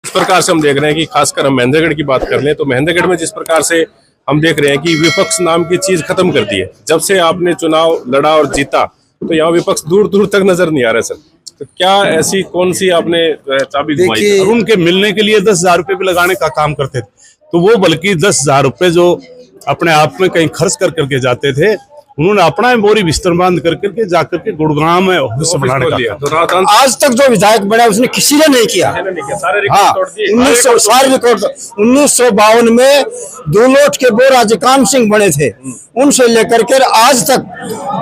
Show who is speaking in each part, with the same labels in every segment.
Speaker 1: इस प्रकार से हम देख रहे हैं कि खासकर हम महेंद्रगढ़ की बात कर लें तो महेंद्रगढ़ में जिस प्रकार से हम देख रहे हैं कि विपक्ष नाम की चीज खत्म कर दी है। जब से आपने चुनाव लड़ा और जीता तो यहाँ विपक्ष दूर दूर तक नजर नहीं आ रहा सर। तो क्या ऐसी कौन सी आपने चाबी घुमाई?
Speaker 2: देखिए, उनके मिलने के लिए 10,000 रुपए भी लगाने का काम करते थे, तो वो बल्कि 10,000 रुपए जो अपने आप में कहीं खर्च कर करके जाते थे, उन्होंने अपना बोरी बिस्तर बांध करके जाकर के गुड़गांव में ऑफिस बनाने का
Speaker 1: तो
Speaker 3: आज तक जो विधायक बना उसने किसी ने नहीं किया। हाँ, 1952 में दूलोट के बोर राजकान सिंह बने थे, उनसे लेकर के आज तक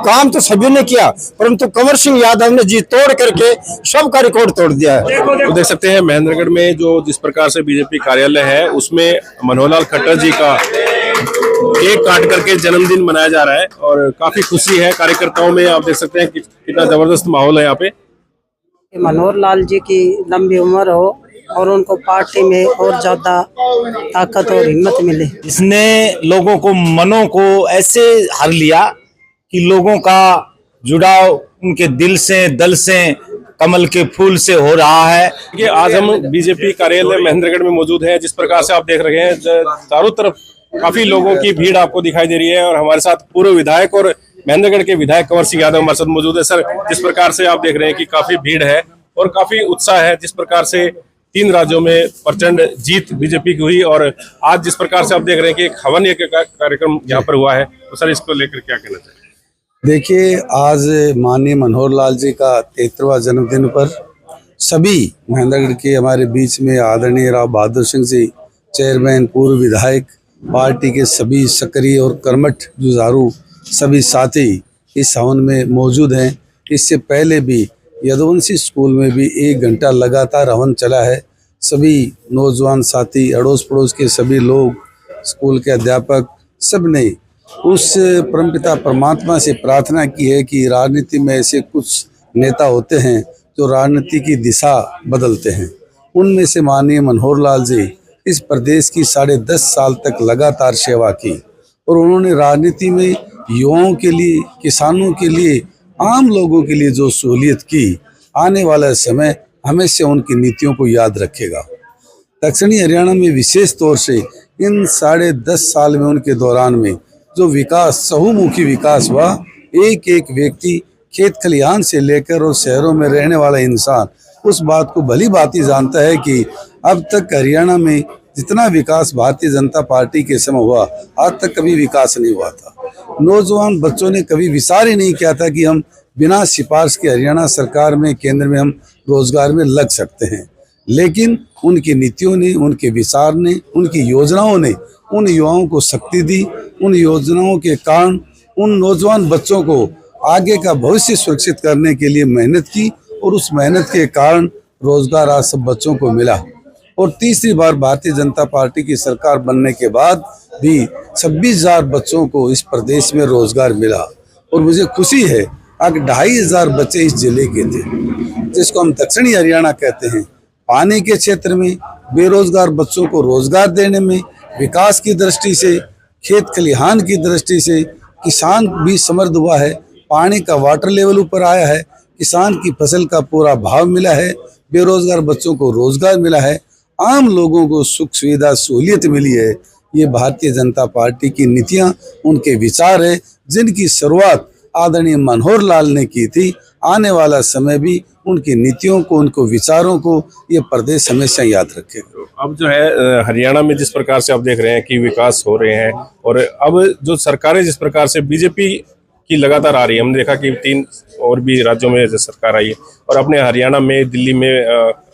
Speaker 3: काम तो सभी ने किया, परंतु कंवर सिंह यादव ने जी तोड़ करके सबका रिकॉर्ड तोड़ दिया है।
Speaker 1: तो देख सकते हैं महेंद्रगढ़ में जो जिस प्रकार से बीजेपी कार्यालय है उसमें मनोहर लाल खट्टर जी का केक काट करके जन्मदिन मनाया जा रहा है और काफी खुशी है कार्यकर्ताओं में। आप देख सकते हैं कि कितना जबरदस्त माहौल है यहाँ पे।
Speaker 4: मनोहर लाल जी की लंबी उम्र हो और उनको पार्टी में और ज्यादा ताकत और हिम्मत मिले।
Speaker 5: इसने लोगों को मनों को ऐसे हर लिया कि लोगों का जुड़ाव उनके दिल से, दल से, कमल के फूल से हो रहा है।
Speaker 1: कि आज हम बीजेपी कार्यालय महेंद्रगढ़ में मौजूद हैं। जिस प्रकार से आप देख रहे हैं चारों तरफ काफी लोगों की भीड़ आपको दिखाई दे रही है और हमारे साथ पूर्व विधायक और महेंद्रगढ़ के विधायक कंवर सिंह यादव हमारे साथ मौजूद है। सर, जिस प्रकार से आप देख रहे हैं कि काफी भीड़ है और काफी उत्साह है, जिस प्रकार से 3 राज्यों में प्रचंड जीत बीजेपी की हुई और आज जिस प्रकार से आप देख रहे हैं कि एक हवन यज्ञ का कार्यक्रम यहाँ पर हुआ है, तो सर इसको लेकर क्या कहना चाहिए?
Speaker 3: देखिए, आज माननीय मनोहर लाल जी का 73वां जन्मदिन पर सभी महेंद्रगढ़ के हमारे बीच में आदरणीय राव बहादुर सिंह जी चेयरमैन, पूर्व विधायक, पार्टी के सभी सक्रिय और कर्मठ जुझारू सभी साथी इस हवन में मौजूद हैं। इससे पहले भी यदुवंशी स्कूल में भी 1 घंटा लगातार हवन चला है। सभी नौजवान साथी, अड़ोस पड़ोस के सभी लोग, स्कूल के अध्यापक, सब ने उस परमपिता परमात्मा से प्रार्थना की है कि राजनीति में ऐसे कुछ नेता होते हैं जो राजनीति की दिशा बदलते हैं। उनमें से माननीय मनोहर लाल जी इस प्रदेश की 10.5 साल तक लगातार सेवा की और उन्होंने राजनीति में युवाओं के लिए, किसानों के लिए, आम लोगों के लिए जो सहूलियत की, आने वाला समय हमेशा उनकी नीतियों को याद रखेगा। दक्षिणी हरियाणा में विशेष तौर से इन 10.5 साल में उनके दौरान में जो विकास, बहुमुखी विकास हुआ, एक एक व्यक्ति, खेत खलिहान से लेकर और शहरों में रहने वाला इंसान उस बात को भली भांति जानता है कि अब तक हरियाणा में जितना विकास भारतीय जनता पार्टी के समय हुआ, आज तक कभी विकास नहीं हुआ था। नौजवान बच्चों ने कभी विचार ही नहीं किया था कि हम बिना सिफारिश के हरियाणा सरकार में, केंद्र में हम रोजगार में लग सकते हैं। लेकिन उनकी नीतियों ने, उनके विचार ने, उनकी योजनाओं ने उन युवाओं को शक्ति दी। उन योजनाओं के कारण उन नौजवान बच्चों को आगे का भविष्य सुरक्षित करने के लिए मेहनत की और उस मेहनत के कारण रोजगार आज सब बच्चों को मिला। और तीसरी बार भारतीय जनता पार्टी की सरकार बनने के बाद भी 26,000 बच्चों को इस प्रदेश में रोजगार मिला और मुझे खुशी है कि 2,500 बच्चे इस जिले के थे, जिसको हम दक्षिणी हरियाणा कहते हैं। पानी के क्षेत्र में बेरोजगार बच्चों को रोजगार देने में, विकास की दृष्टि से, खेत खलिहान की दृष्टि से किसान भी समृद्ध हुआ है। पानी का वाटर लेवल ऊपर आया है, किसान की फसल का पूरा भाव मिला है, बेरोजगार बच्चों को रोजगार मिला है, आम लोगों को सुख सुविधा सहूलियत मिली है। ये भारतीय जनता पार्टी की नीतियां, उनके विचार है, जिनकी शुरुआत आदरणीय मनोहर लाल ने की थी। आने वाला समय भी उनकी नीतियों को, उनको विचारों को ये प्रदेश हमेशा याद रखेगा।
Speaker 1: अब जो है हरियाणा में जिस प्रकार से आप देख रहे हैं कि विकास हो रहे हैं और अब जो सरकारें जिस प्रकार से बीजेपी की लगातार आ रही है, हमने देखा कि 3 और भी राज्यों में सरकार आई है और अपने हरियाणा में, दिल्ली में,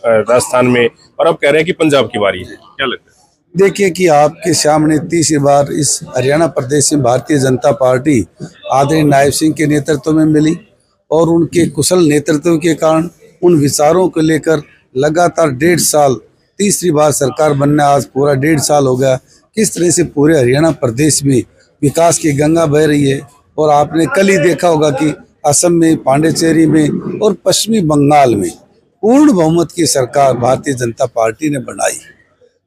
Speaker 1: राजस्थान में, और अब कह रहे हैं कि पंजाब की बारी है। क्या लगता है?
Speaker 3: देखिए कि आपके सामने तीसरी बार इस हरियाणा प्रदेश में भारतीय जनता पार्टी आदरणीय नायब सिंह के नेतृत्व में मिली और उनके कुशल नेतृत्व के कारण, उन विचारों को लेकर लगातार 1.5 साल, तीसरी बार सरकार बनने आज पूरा 1.5 साल हो गया। किस तरह से पूरे हरियाणा प्रदेश में विकास की गंगा बह रही है। और आपने कल ही देखा होगा कि असम में, पांडिचेरी में और पश्चिमी बंगाल में पूर्ण बहुमत की सरकार भारतीय जनता पार्टी ने बनाई।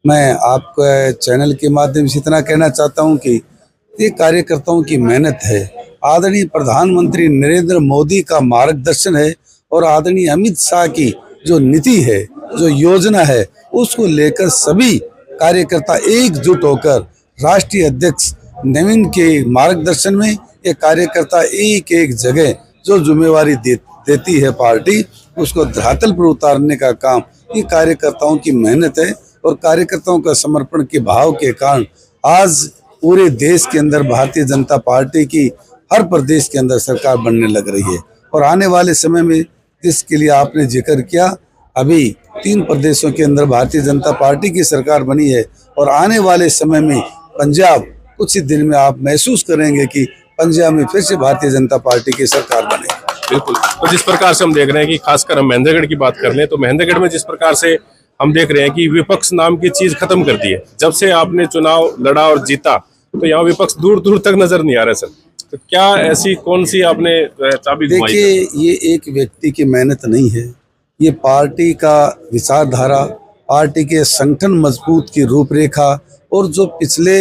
Speaker 3: मैं आपके चैनल के माध्यम से इतना कहना चाहता हूं कि ये कार्यकर्ताओं की मेहनत है, आदरणीय प्रधानमंत्री नरेंद्र मोदी का मार्गदर्शन है और आदरणीय अमित शाह की जो नीति है जो योजना है उसको लेकर सभी कार्यकर्ता एकजुट होकर राष्ट्रीय अध्यक्ष नवीन के मार्गदर्शन में ये कार्यकर्ता एक एक जगह जो जिम्मेवारी देती है पार्टी, उसको धरातल पर उतारने का काम ये कार्यकर्ताओं की मेहनत है। और कार्यकर्ताओं का समर्पण के भाव के कारण आज पूरे देश के अंदर भारतीय जनता पार्टी की हर प्रदेश के अंदर सरकार बनने लग रही है। और आने वाले समय में जिसके लिए आपने जिक्र किया, अभी 3 प्रदेशों के अंदर भारतीय जनता पार्टी की सरकार बनी है और आने वाले समय में पंजाब, कुछ ही दिन में आप महसूस करेंगे कि पंजाब में फिर से भारतीय जनता पार्टी की सरकार बनेगी।
Speaker 1: बिल्कुल। तो जिस प्रकार से हम देख रहे हैं कि खासकर हम महेंद्रगढ़ की बात कर लें तो महेंद्रगढ़ में जिस प्रकार से हम देख रहे हैं कि विपक्ष नाम की चीज खत्म कर दी है। जब से आपने चुनाव लड़ा और जीता तो यहाँ विपक्ष दूर दूर तक नजर नहीं आ रहा सर। तो क्या ऐसी कौन सी आपने चाबी घुमाई?
Speaker 3: देखिए, ये एक व्यक्ति की मेहनत नहीं है, ये पार्टी का विचारधारा, पार्टी के संगठन मजबूत की रूपरेखा और जो पिछले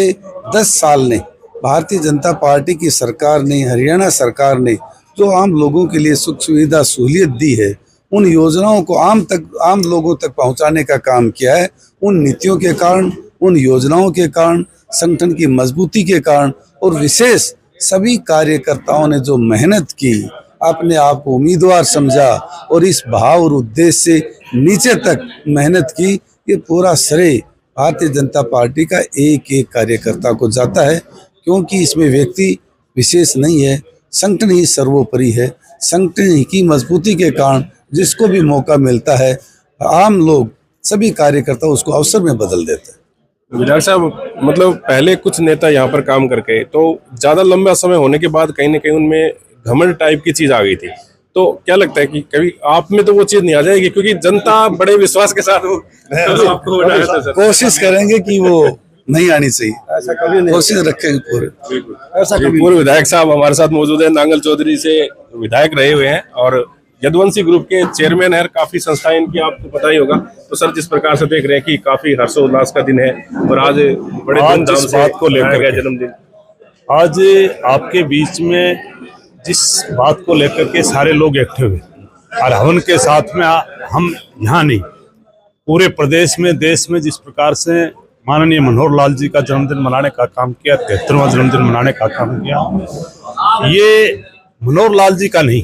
Speaker 3: 10 साल ने भारतीय जनता पार्टी की सरकार ने, हरियाणा सरकार ने जो आम लोगों के लिए सुख सुविधा सहूलियत दी है, उन योजनाओं को आम लोगों तक पहुंचाने का काम किया है। उन नीतियों के कारण, उन योजनाओं के कारण, संगठन की मजबूती के कारण और विशेष सभी कार्यकर्ताओं ने जो मेहनत की, अपने आप को उम्मीदवार समझा और इस भाव और उद्देश्य से नीचे तक मेहनत की, ये पूरा श्रेय भारतीय जनता पार्टी का एक एक कार्यकर्ता को जाता है। क्योंकि इसमें व्यक्ति विशेष नहीं है, संगठन ही सर्वोपरि है। संगठन की मजबूती के कारण जिसको भी मौका मिलता है, आम लोग सभी कार्यकर्ता उसको अवसर में बदल देते हैं।
Speaker 1: विधायक साहब, मतलब पहले कुछ नेता यहाँ पर काम करके तो ज्यादा लंबा समय होने के बाद कहीं ना कहीं उनमें घमंड टाइप की चीज आ गई थी। तो क्या लगता है कि कभी आप में तो वो चीज नहीं आ जाएगी, क्योंकि जनता बड़े विश्वास के साथ वो आपको बनाया था सर।
Speaker 3: कोशिश करेंगे कि वो नहीं आनी चाहिए, ऐसा कभी नहीं, कोशिश रखेंगे पूरे।
Speaker 1: ऐसा कभी पूर्व विधायक साहब हमारे साथ मौजूद है, नांगल चौधरी से विधायक रहे हुए हैं और यदुवंशी ग्रुप के चेयरमैन है। काफी संस्थाएं इनकी आपको पता ही होगा। तो सर, जिस प्रकार से देख रहे हैं कि काफी हर्षोल्लास का दिन है और आज बड़े धूमधाम से
Speaker 2: बात को लेकर
Speaker 1: गया जन्मदिन,
Speaker 2: आज आपके बीच में जिस बात को लेकर के सारे लोग इकट्ठे हुए और हवन के साथ में हम यहाँ नहीं, पूरे प्रदेश में, देश में जिस प्रकार से माननीय मनोहर लाल जी का जन्मदिन मनाने का काम किया, 73वां जन्मदिन मनाने का काम किया, ये मनोहर लाल जी का नहीं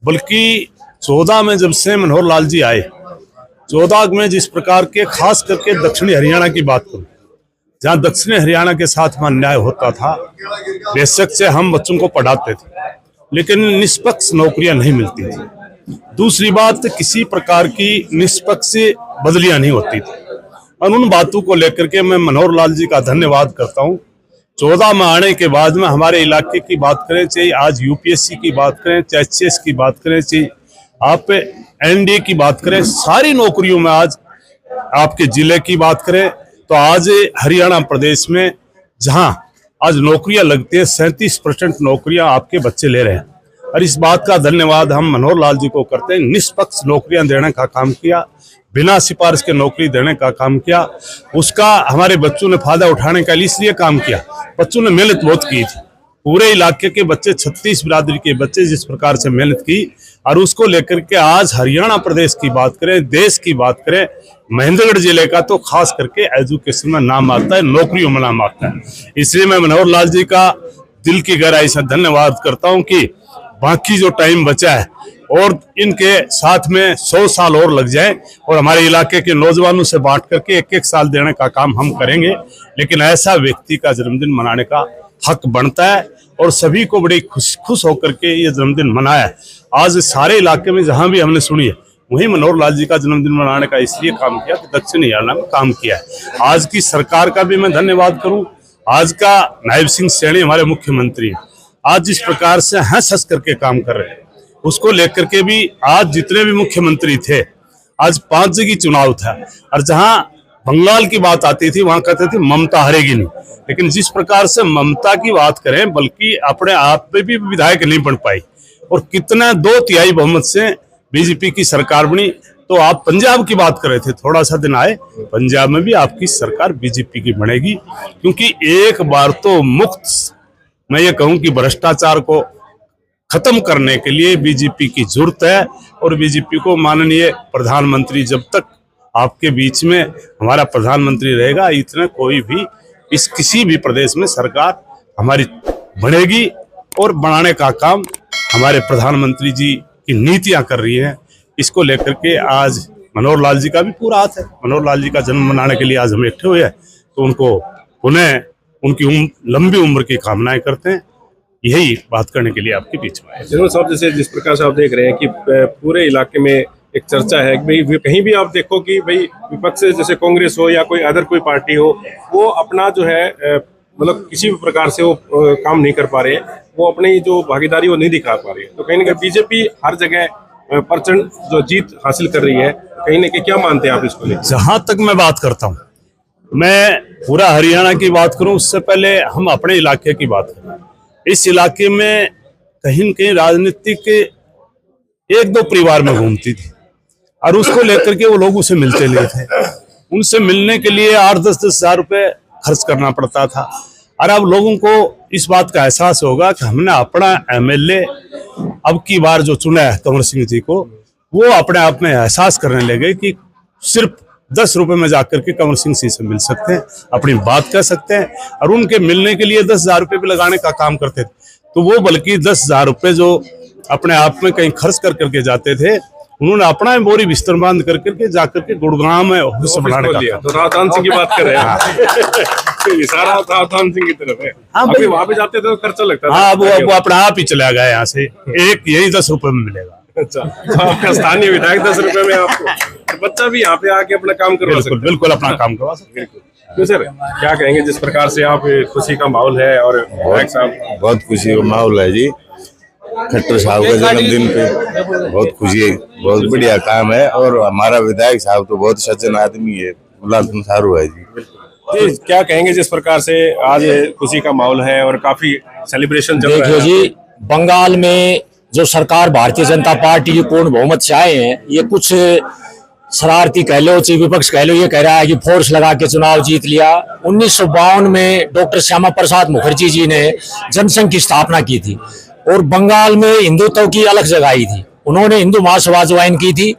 Speaker 2: बल्कि 14 में जब से मनोहर लाल जी आए, 14 में जिस प्रकार के खास करके दक्षिणी हरियाणा की बात करूं, जहां दक्षिणी हरियाणा के साथ में अन्याय होता था, बेशक से हम बच्चों को पढ़ाते थे लेकिन निष्पक्ष नौकरियां नहीं मिलती थी। दूसरी बात, किसी प्रकार की निष्पक्ष बदलियां नहीं होती थी। और उन बातों को लेकर के मैं मनोहर लाल जी का धन्यवाद करता हूं। 14 में आने के बाद में हमारे इलाके की बात करें, चाहे आज यूपीएससी की बात करें, चाहे एचएस की बात करें, चाहे आप एनडीए की बात करें, सारी नौकरियों में आज आपके जिले की बात करें तो आज हरियाणा प्रदेश में जहां आज नौकरियां लगती है, 37% नौकरियां आपके बच्चे ले रहे हैं। और इस बात का धन्यवाद हम मनोहर लाल जी को करते हैं। निष्पक्ष नौकरियां देने का काम किया, बिना सिफारिश के नौकरी देने का काम किया, उसका हमारे बच्चों ने फायदा उठाने का इसलिए काम किया। बच्चों ने मेहनत बहुत की थी, पूरे इलाके के बच्चे, 36 बिरादरी के बच्चे जिस प्रकार से मेहनत की, और उसको लेकर के आज हरियाणा प्रदेश की बात करें, देश की बात करें, महेंद्रगढ़ जिले का तो खास करके एजुकेशन में नाम आता है, नौकरियों में नाम आता है। इसलिए मैं मनोहर लाल जी का दिल की गहराई से धन्यवाद करता हूं कि बाकी जो टाइम बचा है और इनके साथ में 100 साल और लग जाए और हमारे इलाके के नौजवानों से बांट करके 1-1 साल देने का काम हम करेंगे। लेकिन ऐसा व्यक्ति का जन्मदिन मनाने का हक बनता है और सभी को बड़ी खुश होकर के ये जन्मदिन मनाया है। आज सारे इलाके में जहां भी हमने सुनी है, वहीं मनोहर लाल जी का जन्मदिन मनाने का इसलिए काम किया कि दक्षिण हरियाणा में काम किया है। आज की सरकार का भी मैं धन्यवाद करूं। आज का नायब सिंह सैनी हमारे मुख्यमंत्री हैं, आज जिस प्रकार से हंस करके काम कर रहे हैं, उसको लेकर के भी आज जितने भी मुख्यमंत्री थे, आज 5 जगह चुनाव था और जहां बंगाल की बात आती थी वहां कहते थे ममता हारेगी नहीं। लेकिन जिस प्रकार से ममता की बात करें, बल्कि अपने आप पे भी विधायक नहीं बन पाई और कितना 2/3 बहुमत से बीजेपी की सरकार बनी। तो आप पंजाब की बात कर रहे थे, थोड़ा सा दिन आए, पंजाब में भी आपकी सरकार बीजेपी की बनेगी। क्योंकि एक बार तो मुक्त, मैं ये कहूं कि भ्रष्टाचार को खत्म करने के लिए बीजेपी की जरूरत है। और बीजेपी को माननीय प्रधानमंत्री, जब तक आपके बीच में हमारा प्रधानमंत्री रहेगा, इतना कोई भी इस किसी भी प्रदेश में सरकार हमारी बढ़ेगी। और बनाने का काम हमारे प्रधानमंत्री जी की नीतियां कर रही है। इसको लेकर के आज मनोहर लाल जी का भी पूरा हाथ है। मनोहर लाल जी का जन्म मनाने के लिए आज हम इकट्ठे हुए हैं, तो उनको पुनः उनकी लंबी उम्र की कामनाएं करते हैं। यही बात करने के लिए आपके बीच में आए।
Speaker 1: जनरल साहब, जैसे जिस प्रकार से आप देख रहे हैं कि पूरे इलाके में एक चर्चा है कि भाई कहीं भी आप देखो कि भाई विपक्ष से, जैसे कांग्रेस हो या कोई अदर कोई पार्टी हो, वो अपना जो है मतलब किसी भी प्रकार से वो काम नहीं कर पा रहे हैं, वो अपनी जो भागीदारी वो नहीं दिखा पा रही है। तो कहीं ना कहीं बीजेपी हर जगह प्रचंड जो जीत हासिल कर रही है, कहीं ना कहीं क्या मानते हैं आप इसको लेकर?
Speaker 2: जहां तक मैं बात करता हूं, मैं पूरा हरियाणा की बात करूं, उससे पहले हम अपने इलाके की बात करें। इस इलाके में कहीं न कहीं राजनीति के एक दो परिवार में घूमती थी और उसको लेकर के वो लोग उसे मिलते नहीं थे। उनसे मिलने के लिए 8-10 हजार रुपए खर्च करना पड़ता था। और अब लोगों को इस बात का एहसास होगा कि हमने अपना एमएलए अब की बार जो चुना है कंवर सिंह जी को, वो अपने आप में एहसास करने लगे कि सिर्फ 10 रुपए में जाकर के कंवर सिंह जी से मिल सकते हैं, अपनी बात कह सकते हैं। और उनके मिलने के लिए 10,000 रुपए भी लगाने का काम करते थे, तो वो बल्कि 10,000 रुपए जो अपने आप में कहीं खर्च कर करके जाते थे, उन्होंने अपना बोरी बिस्तर बांध कर करके जाकर के गुड़गांव में ऑफिस बनाने का।
Speaker 1: तो राजस्थान सिंह की बात कर रहे हैं, इशारा राजस्थान सिंह की तरफ है। अभी वहां पे जाते तो खर्चा लगता था।
Speaker 2: हाँ, वो अपने आप ही चला गया यहाँ से, एक यही 10 रुपए में मिलेगा।
Speaker 1: अच्छा, तो आपका स्थानीय विधायक 10 रुपए में आपको, तो बच्चा भी यहाँ पे आके अपना काम करवा सकता है।
Speaker 2: बिल्कुल अपना काम करवा सकते हैं।
Speaker 1: तो सर क्या कहेंगे, जिस प्रकार से आप खुशी का माहौल है और विधायक साहब?
Speaker 6: बहुत खुशी का माहौल है जी। खट्टर साहब के जन्मदिन पे बहुत खुशी है, बहुत बढ़िया काम है। और हमारा विधायक साहब तो बहुत सज्जन आदमी है, गुलाम सारू है जी।
Speaker 1: जी, क्या कहेंगे जिस प्रकार से आज खुशी का माहौल है और काफी सेलिब्रेशन चल रहा है?
Speaker 7: देखिए जी, बंगाल में जो सरकार भारतीय जनता पार्टी की पूर्ण बहुमत से आए हैं, ये कुछ शरारती कह लो, चाहे विपक्ष कह लो, ये कह रहा है कि फोर्स लगा के चुनाव जीत लिया। 1952 में डॉक्टर श्यामा प्रसाद मुखर्जी जी ने जनसंघ की स्थापना की थी और बंगाल में हिंदुत्व की अलग जगाई थी। उन्होंने हिंदू महासभा ज्वाइन की थी।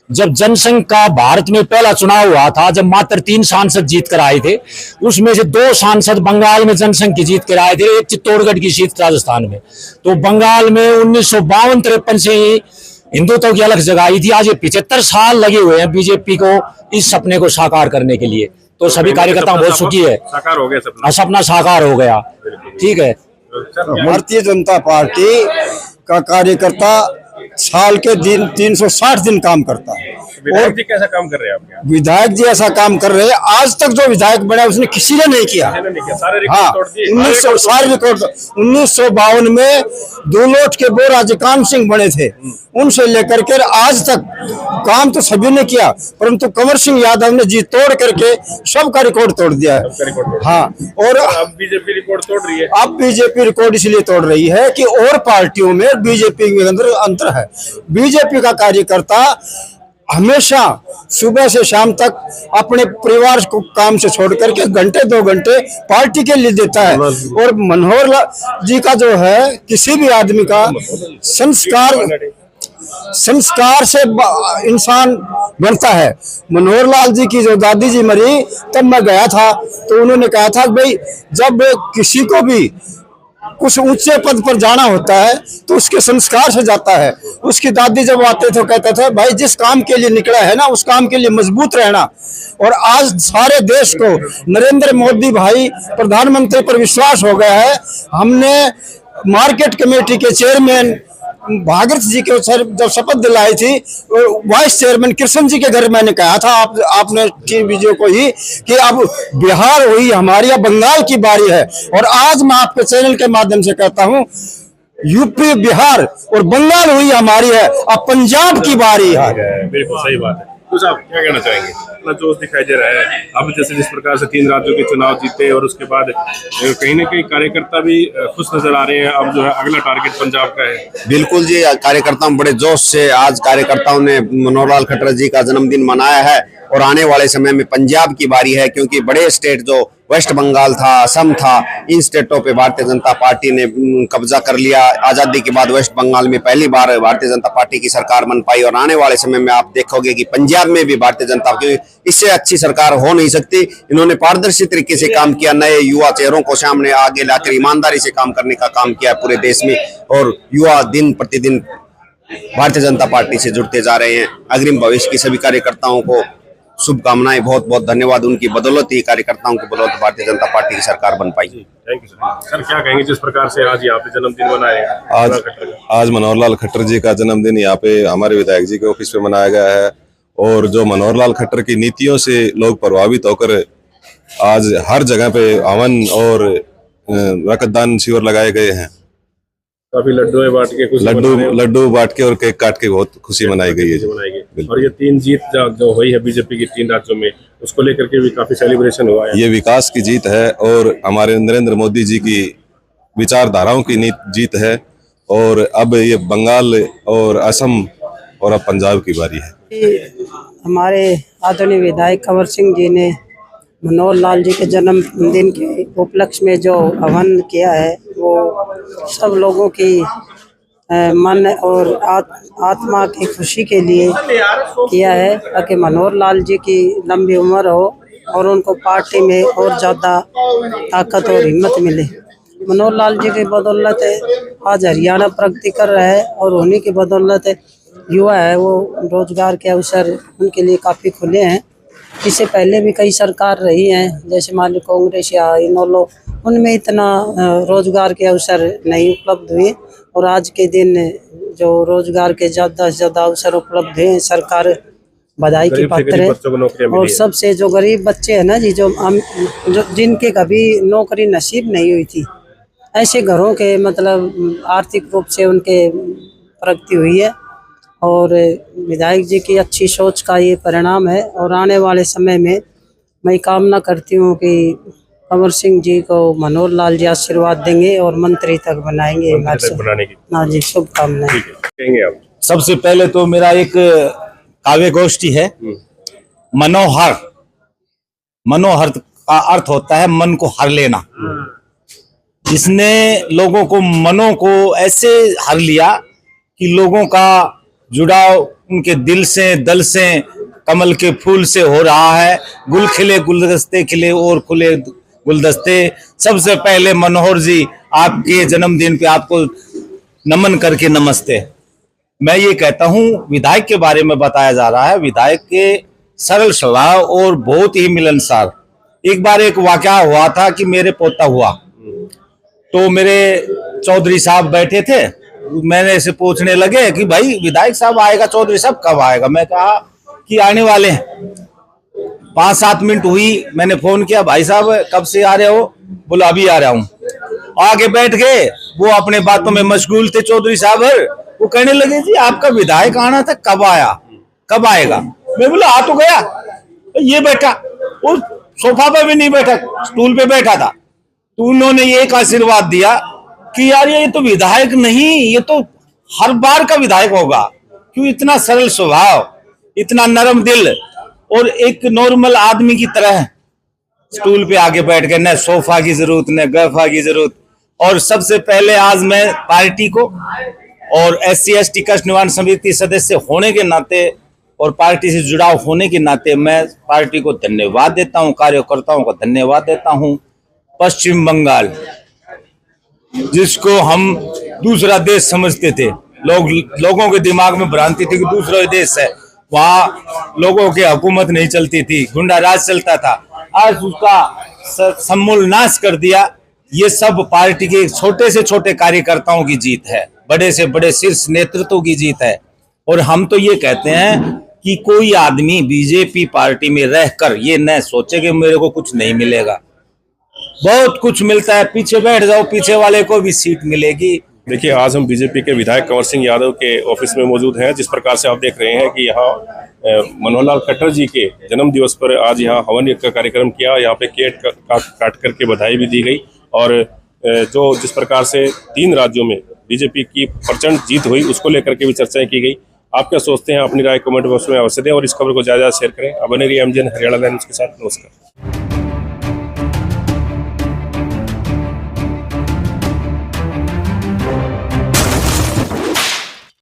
Speaker 7: जब जनसंघ का भारत में पहला चुनाव हुआ था, जब मात्र 3 सांसद जीत कर आए थे, उसमें से 2 सांसद बंगाल में जनसंघ की जीत कर आए थे, एक चित्तौड़गढ़ की सीट राजस्थान में। तो बंगाल में 1952-53 से ही हिंदुत्व की अलग जगाई थी। आज ये 75 साल लगे हुए हैं बीजेपी को इस सपने को साकार करने के लिए। तो सभी कार्यकर्ता बहुत सुखी है,
Speaker 1: साकार हो गया
Speaker 7: सपना साकार हो गया। ठीक है,
Speaker 8: भारतीय जनता पार्टी का कार्यकर्ता साल के दिन 360 दिन काम करता है।
Speaker 1: विधायक जी कैसा काम कर रहे हैं आपके यहाँ?
Speaker 8: विधायक जी ऐसा काम कर रहे हैं, आज तक जो विधायक बना उसने किसी ने नहीं किया।
Speaker 1: सारे
Speaker 8: हाँ,
Speaker 1: रिकॉर्ड तोड़ दिए।
Speaker 8: 1952 में दुलोट के बोरा जिकान सिंह बने थे, उनसे लेकर के आज तक काम तो सभी ने किया, परंतु कंवर सिंह यादव ने जी तोड़ करके सबका रिकॉर्ड तोड़ दिया है। हाँ, और
Speaker 1: अब बीजेपी रिकॉर्ड तोड़ रही है।
Speaker 8: अब बीजेपी रिकॉर्ड इसलिए तोड़ रही है कि और पार्टियों में बीजेपी के अंदर अंतर है। बीजेपी का कार्यकर्ता हमेशा सुबह से शाम तक अपने परिवार को काम से छोड़ करके घंटे 2 घंटे पार्टी के लिए देता है। और मनोहर लाल जी का जो है, किसी भी आदमी का संस्कार से इंसान बनता है। मनोहर लाल जी की जो दादी जी मरी, तब मैं गया था, तो उन्होंने कहा था भाई जब किसी को भी कुछ ऊंचे पद पर जाना होता है तो उसके संस्कार से जाता है। उसकी दादी जब आते थे कहते थे भाई जिस काम के लिए निकला है ना, उस काम के लिए मजबूत रहना। और आज सारे देश को नरेंद्र मोदी भाई प्रधानमंत्री पर विश्वास हो गया है। हमने मार्केट कमेटी के चेयरमैन भागीरथ जी के जब शपथ दिलाई थी, वाइस चेयरमैन कृष्ण जी के घर मैंने कहा था, आपने टीवी को ही, कि अब बिहार हुई हमारी, अब बंगाल की बारी है। और आज मैं आपके चैनल के माध्यम से कहता हूं, यूपी, बिहार और बंगाल हुई हमारी है, अब पंजाब की बारी है।
Speaker 1: बिल्कुल सही बात है। तो साहब क्या कहना चाहेंगे? इतना जोश दिखाई दे रहा है अब, जैसे जिस प्रकार से 3 राज्यों के चुनाव जीते और उसके बाद कहीं ना कहीं कार्यकर्ता भी खुश नजर आ रहे हैं। अब जो है अगला टारगेट पंजाब का है।
Speaker 9: बिल्कुल जी, कार्यकर्ता बड़े जोश से आज कार्यकर्ताओं ने मनोहर लाल खट्टर जी का जन्मदिन मनाया है और आने वाले समय में पंजाब की बारी है, क्योंकि बड़े स्टेट जो वेस्ट बंगाल था, असम था, इन स्टेटों पे भारतीय जनता पार्टी ने कब्जा कर लिया। आजादी के बाद वेस्ट बंगाल में पहली बार भारतीय जनता पार्टी की सरकार बन पाई और आने वाले समय में आप देखोगे कि पंजाब में भी भारतीय जनता की इससे अच्छी सरकार हो नहीं सकती। इन्होंने पारदर्शी तरीके से काम किया, नए युवा चेहरों को सामने आगे लाकर ईमानदारी से काम करने का काम किया पूरे देश में, और युवा दिन प्रतिदिन भारतीय जनता पार्टी से जुड़ते जा रहे हैं। अग्रिम भविष्य की सभी कार्यकर्ताओं को शुभकामनाएं, बहुत बहुत धन्यवाद। उनकी बदौलत ही, कार्यकर्ताओं की बदौलत भारतीय जनता पार्टी की सरकार बन पाई।
Speaker 1: Thank you sir. क्या कहेंगे जिस प्रकार से आज यहाँ पे जन्मदिन मनाया?
Speaker 6: आज मनोहर लाल खट्टर जी का जन्मदिन यहाँ पे हमारे विधायक जी के ऑफिस पे मनाया गया है, और जो मनोहर लाल खट्टर की नीतियों से लोग प्रभावित होकर आज हर जगह पे हवन और रक्तदान शिविर लगाए गए हैं।
Speaker 1: काफी लड्डू बांट के
Speaker 6: लड्डू बांट के और केक काट के बहुत खुशी मनाई गई है।
Speaker 1: और ये 3 जीत जो हुई है बीजेपी की 3 राज्यों में, उसको लेकर के भी काफी सेलिब्रेशन हुआ है।
Speaker 6: ये विकास की जीत है और हमारे नरेंद्र मोदी जी की विचारधाराओं की जीत है, और अब ये बंगाल और असम और अब पंजाब की बारी है।
Speaker 4: हमारे आदरणीय विधायक कंवर सिंह जी ने मनोहर लाल जी के जन्मदिन के उपलक्ष्य में जो हवन किया है, वो सब लोगों की मन और आत्मा की खुशी के लिए किया है, ताकि मनोहर लाल जी की लंबी उम्र हो और उनको पार्टी में और ज़्यादा ताकत और हिम्मत मिले। मनोहर लाल जी की बदौलत आज हरियाणा प्रगति कर रहा है, और उन्हीं की बदौलत युवा है वो रोजगार के अवसर उनके लिए काफ़ी खुले हैं। इससे पहले भी कई सरकार रही हैं, जैसे मान लो कांग्रेस या इनेलो, उनमें इतना रोजगार के अवसर नहीं उपलब्ध हुए, और आज के दिन जो रोजगार के ज़्यादा से ज़्यादा अवसर उपलब्ध हैं, सरकार बधाई की पात्र है। और सबसे जो गरीब बच्चे हैं ना जी, जो जिनके कभी नौकरी नसीब नहीं हुई थी, ऐसे घरों के मतलब आर्थिक रूप से उनके प्रगति हुई है, और विधायक जी की अच्छी सोच का ये परिणाम है। और आने वाले समय में मैं कामना करती हूँ कि कंवर सिंह जी को मनोहर लाल जी आशीर्वाद देंगे और मंत्री तक बनाएंगे। हाँ जी, शुभकामनाएं।
Speaker 1: कहेंगे आप?
Speaker 5: सबसे पहले तो मेरा एक काव्य गोष्ठी है। मनोहर, मनोहर का अर्थ होता है मन को हर लेना। इसने लोगों को, मनों को ऐसे हर लिया कि लोगों का जुड़ाव उनके दिल से, दल से, कमल के फूल से हो रहा है। गुल खिले गुलदस्ते खिले और खुले गुलदस्ते। सबसे पहले मनोहर जी, आपके जन्मदिन पे आपको नमन करके नमस्ते। मैं ये कहता हूँ, विधायक के बारे में बताया जा रहा है, विधायक के सरल स्वभाव और बहुत ही मिलनसार। एक बार एक वाकया हुआ था कि मेरे पोता हुआ, तो मेरे चौधरी साहब बैठे थे, मैंने इसे पूछने लगे कि भाई विधायक साहब आएगा, चौधरी साहब कब आएगा? मैं कहा कि आने वाले हैं। 5-7 मिनट हुई, मैंने फोन किया, भाई साहब कब से आ रहे हो? बोला अभी आ रहा हूँ। आगे बैठ गए, वो अपने बातों में मशगूल थे चौधरी साहब। वो कहने लगे जी आपका विधायक आना था, कब आया, कब आएगा? मैं बोला आ तो गया, ये बैठा, वो सोफा पे भी नहीं बैठा, स्टूल पे बैठा था। तो उन्होंने ये एक आशीर्वाद दिया कि यार ये तो विधायक नहीं, ये तो हर बार का विधायक होगा। क्यों? इतना सरल स्वभाव, इतना नरम दिल, और एक नॉर्मल आदमी की तरह स्टूल पे आके बैठ गए, न सोफा की जरूरत न गफा की जरूरत। और सबसे पहले आज मैं पार्टी को और SC/ST कष्ट निवारण समिति सदस्य होने के नाते और पार्टी से जुड़ाव होने के नाते मैं पार्टी को धन्यवाद देता हूं, कार्यकर्ताओं को धन्यवाद देता हूं। पश्चिम बंगाल, जिसको हम दूसरा देश समझते थे, लोगों के दिमाग में भ्रांति थी कि दूसरा देश है, वहाँ लोगों की हुकूमत नहीं चलती थी, गुंडा राज चलता था। आज उसका समूल नाश कर दिया। ये सब पार्टी के छोटे से छोटे कार्यकर्ताओं की जीत है, बड़े से बड़े शीर्ष नेतृत्व की जीत है। और हम तो ये कहते हैं कि कोई आदमी बीजेपी पार्टी में रहकर ये न सोचे कि मेरे को कुछ नहीं मिलेगा। बहुत कुछ मिलता है, पीछे बैठ जाओ, पीछे वाले को भी सीट मिलेगी।
Speaker 1: देखिए, आज हम बीजेपी के विधायक कंवर सिंह यादव के ऑफिस में मौजूद हैं। जिस प्रकार से आप देख रहे हैं कि यहाँ मनोहर लाल खट्टर जी के जन्म दिवस पर आज यहाँ हवन यज्ञ का कार्यक्रम किया। यहाँ पे केक काट करके बधाई भी दी गई, और जो जिस प्रकार से 3 राज्यों में बीजेपी की प्रचंड जीत हुई, उसको लेकर के भी चर्चाएं की गई। आप क्या सोचते हैं? अपनी राय कमेंट बॉक्स में अवश्य दें, और इस खबर को ज़्यादा शेयर करें। अब बने रहिए MGN हरियाणा न्यूज़ के साथ। नमस्कार।